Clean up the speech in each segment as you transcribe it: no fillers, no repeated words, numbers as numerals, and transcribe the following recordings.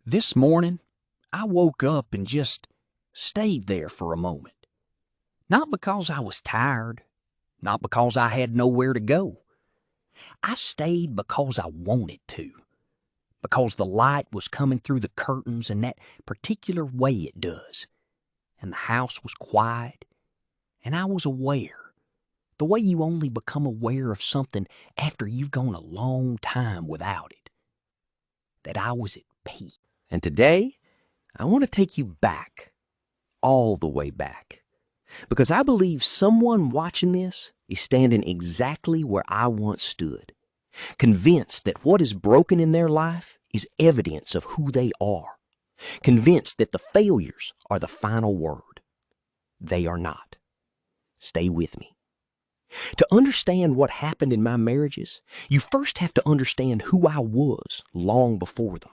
This morning, I woke up and just stayed there for a moment. Not because I was tired, not because I had nowhere to go. I stayed because I wanted to, because the light was coming through the curtains in that particular way it does, and the house was quiet, and I was aware, the way you only become aware of something after you've gone a long time without it, that I was at peace. And today, I want to take you back, all the way back, because I believe someone watching this is standing exactly where I once stood, convinced that what is broken in their life is evidence of who they are, convinced that the failures are the final word. They are not. Stay with me. To understand what happened in my marriages, you first have to understand who I was long before them.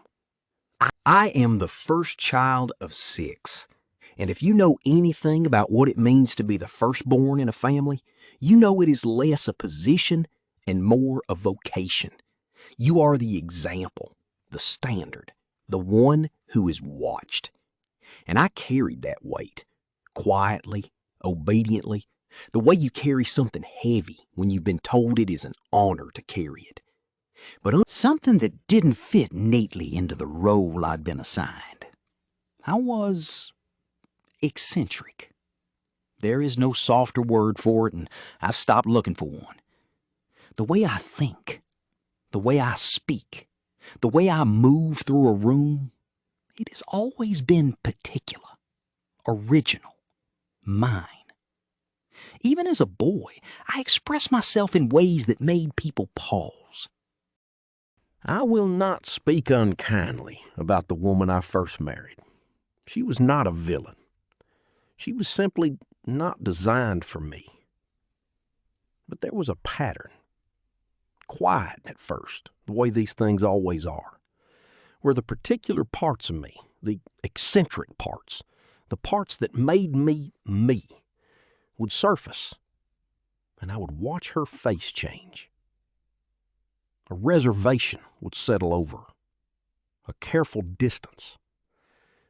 I am the first child of 6. And if you know anything about what it means to be the firstborn in a family, you know it is less a position and more a vocation. You are the example, the standard, the one who is watched. And I carried that weight, quietly, obediently, the way you carry something heavy when you've been told it is an honor to carry it. But something that didn't fit neatly into the role I'd been assigned. I was eccentric. There is no softer word for it, and I've stopped looking for one. The way I think, the way I speak, the way I move through a room, it has always been particular, original, mine. Even as a boy, I expressed myself in ways that made people pause. I will not speak unkindly about the woman I first married. She was not a villain. She was simply not designed for me. But there was a pattern. Quiet at first, the way these things always are, where the particular parts of me, the eccentric parts, the parts that made me me, would surface, and I would watch her face change. A reservation would settle over, a careful distance,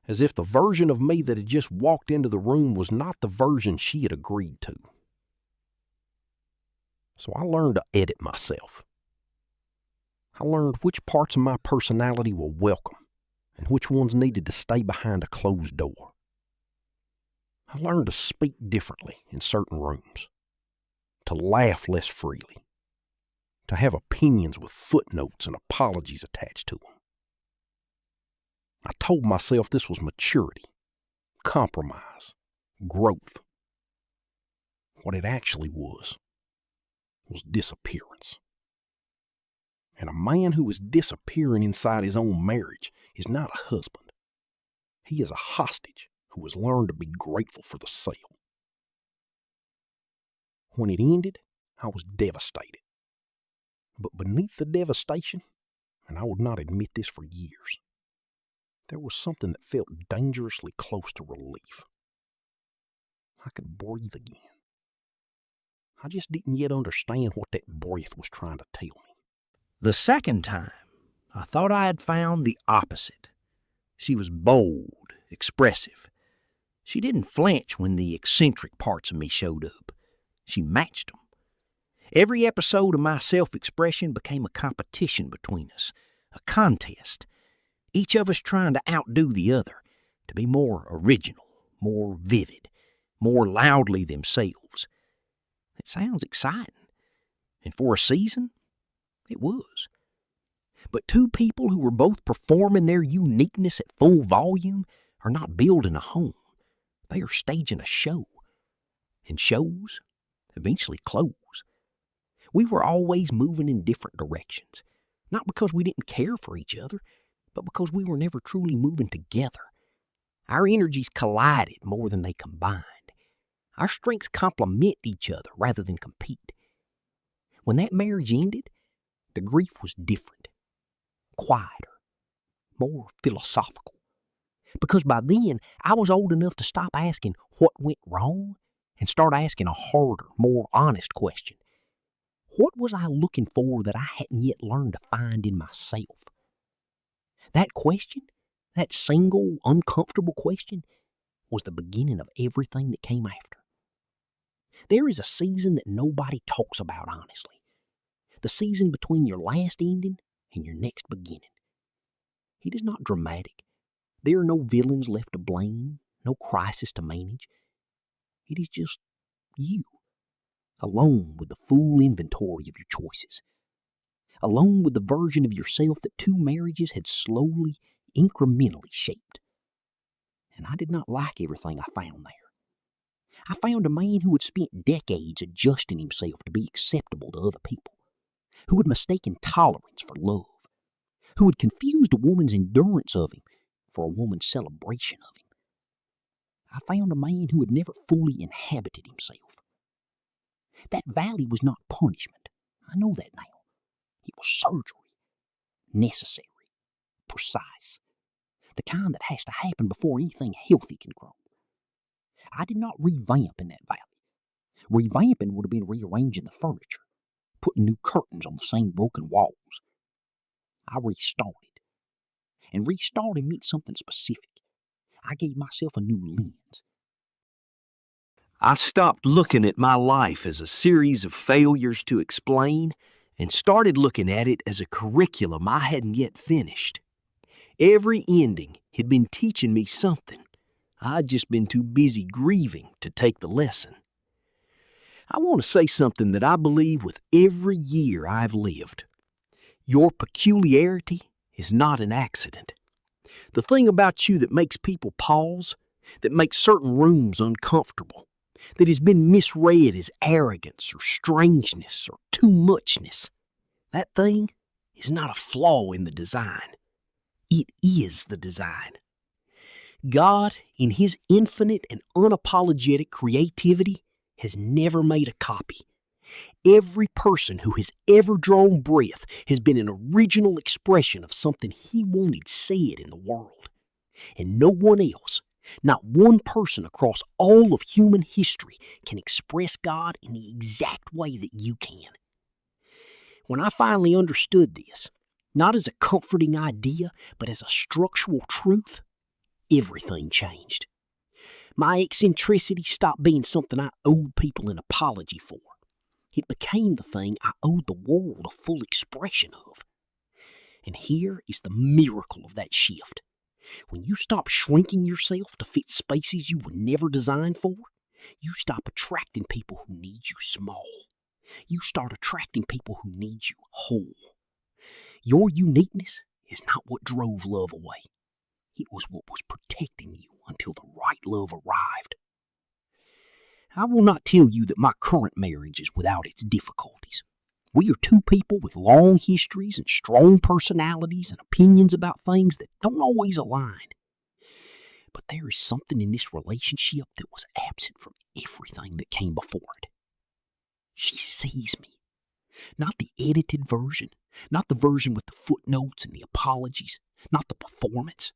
as if the version of me that had just walked into the room was not the version she had agreed to. So I learned to edit myself. I learned which parts of my personality were welcome and which ones needed to stay behind a closed door. I learned to speak differently in certain rooms, to laugh less freely, to have opinions with footnotes and apologies attached to them. I told myself this was maturity, compromise, growth. What it actually was disappearance. And a man who is disappearing inside his own marriage is not a husband. He is a hostage who has learned to be grateful for the sale. When it ended, I was devastated. But beneath the devastation, and I would not admit this for years, there was something that felt dangerously close to relief. I could breathe again. I just didn't yet understand what that breath was trying to tell me. The second time, I thought I had found the opposite. She was bold, expressive. She didn't flinch when the eccentric parts of me showed up. She matched them. Every episode of my self-expression became a competition between us, a contest, each of us trying to outdo the other, to be more original, more vivid, more loudly themselves. It sounds exciting, and for a season, it was. But two people who were both performing their uniqueness at full volume are not building a home. They are staging a show, and shows eventually close. We were always moving in different directions, not because we didn't care for each other, but because we were never truly moving together. Our energies collided more than they combined. Our strengths complement each other rather than compete. When that marriage ended, the grief was different, quieter, more philosophical. Because by then, I was old enough to stop asking what went wrong and start asking a harder, more honest question. What was I looking for that I hadn't yet learned to find in myself? That question That single, uncomfortable question was the beginning of everything that came after. There is a season that nobody talks about honestly. The season between your last ending and your next beginning. It is not dramatic. There are no villains left to blame, no crisis to manage. It is just you, alone with the full inventory of your choices. Alone with the version of yourself that 2 marriages had slowly, incrementally shaped. And I did not like everything I found there. I found a man who had spent decades adjusting himself to be acceptable to other people, who had mistaken tolerance for love, who had confused a woman's endurance of him for a woman's celebration of him. I found a man who had never fully inhabited himself. That valley was not punishment. I know that now. It was surgery. Necessary. Precise. The kind that has to happen before anything healthy can grow. I did not revamp in that valley. Revamping would have been rearranging the furniture, putting new curtains on the same broken walls. I restarted. And restarting meant something specific. I gave myself a new lens. I stopped looking at my life as a series of failures to explain and started looking at it as a curriculum I hadn't yet finished. Every ending had been teaching me something. I'd just been too busy grieving to take the lesson. I want to say something that I believe with every year I've lived. Your peculiarity is not an accident. The thing about you that makes people pause, that makes certain rooms uncomfortable, that has been misread as arrogance or strangeness or too muchness, that thing is not a flaw in the design. It is the design. God, in His infinite and unapologetic creativity, has never made a copy. Every person who has ever drawn breath has been an original expression of something He wanted said in the world. And no one else, not one person across all of human history, can express God in the exact way that you can. When I finally understood this, not as a comforting idea, but as a structural truth, everything changed. My eccentricity stopped being something I owed people an apology for. It became the thing I owed the world a full expression of. And here is the miracle of that shift. When you stop shrinking yourself to fit spaces you were never designed for, you stop attracting people who need you small. You start attracting people who need you whole. Your uniqueness is not what drove love away. It was what was protecting you until the right love arrived. I will not tell you that my current marriage is without its difficulties. We are 2 people with long histories and strong personalities and opinions about things that don't always align. But there is something in this relationship that was absent from everything that came before it. She sees me. Not the edited version, not the version with the footnotes and the apologies, not the performance.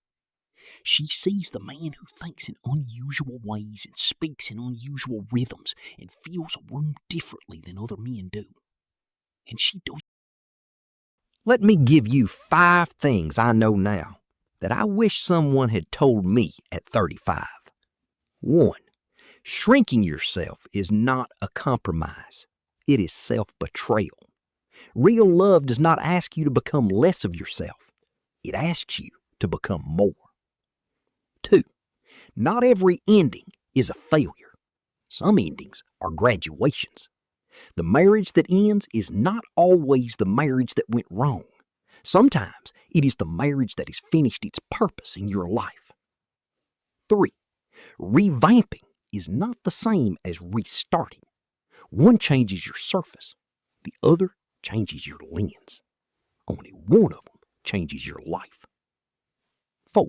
She sees the man who thinks in unusual ways and speaks in unusual rhythms and feels a room differently than other men do. And she does. Let me give you 5 things I know now that I wish someone had told me at 35. 1. Shrinking yourself is not a compromise. It is self-betrayal. Real love does not ask you to become less of yourself. It asks you to become more. 2. Not every ending is a failure. Some endings are graduations. The marriage that ends is not always the marriage that went wrong. Sometimes it is the marriage that has finished its purpose in your life. 3. Revamping is not the same as restarting. One changes your surface. The other changes your lens. Only one of them changes your life. 4.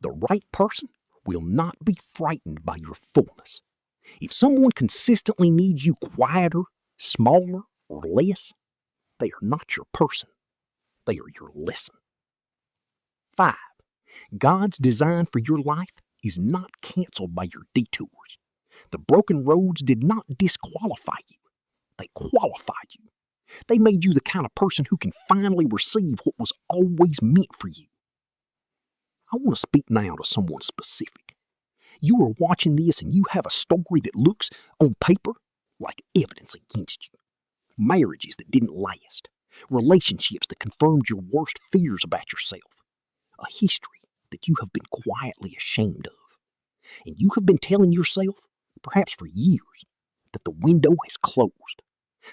The right person will not be frightened by your fullness. If someone consistently needs you quieter, smaller, or less, they are not your person. They are your lesson. 5. God's design for your life is not canceled by your detours. The broken roads did not disqualify you. They qualified you. They made you the kind of person who can finally receive what was always meant for you. I want to speak now to someone specific. You are watching this and you have a story that looks, on paper, like evidence against you. Marriages that didn't last. Relationships that confirmed your worst fears about yourself. A history that you have been quietly ashamed of. And you have been telling yourself, perhaps for years, that the window has closed.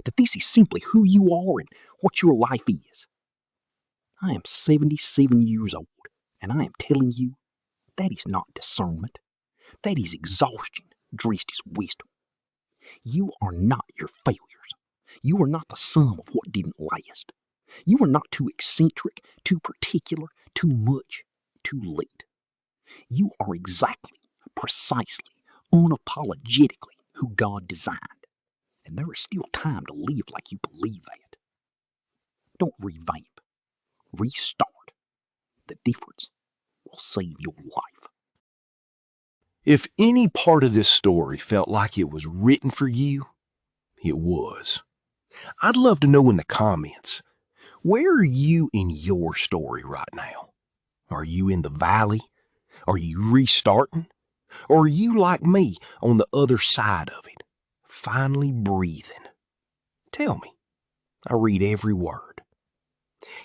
That this is simply who you are and what your life is. I am 77 years old, and I am telling you, that is not discernment. That is exhaustion dressed as wisdom. You are not your failures. You are not the sum of what didn't last. You are not too eccentric, too particular, too much, too late. You are exactly, precisely, unapologetically who God designed. And there is still time to live like you believe that. Don't revamp. Restart. The difference will save your life. If any part of this story felt like it was written for you, it was. I'd love to know in the comments, where are you in your story right now? Are you in the valley? Are you restarting? Or are you like me on the other side of it, finally breathing? Tell me. I read every word.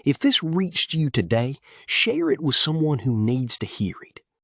If this reached you today, share it with someone who needs to hear it.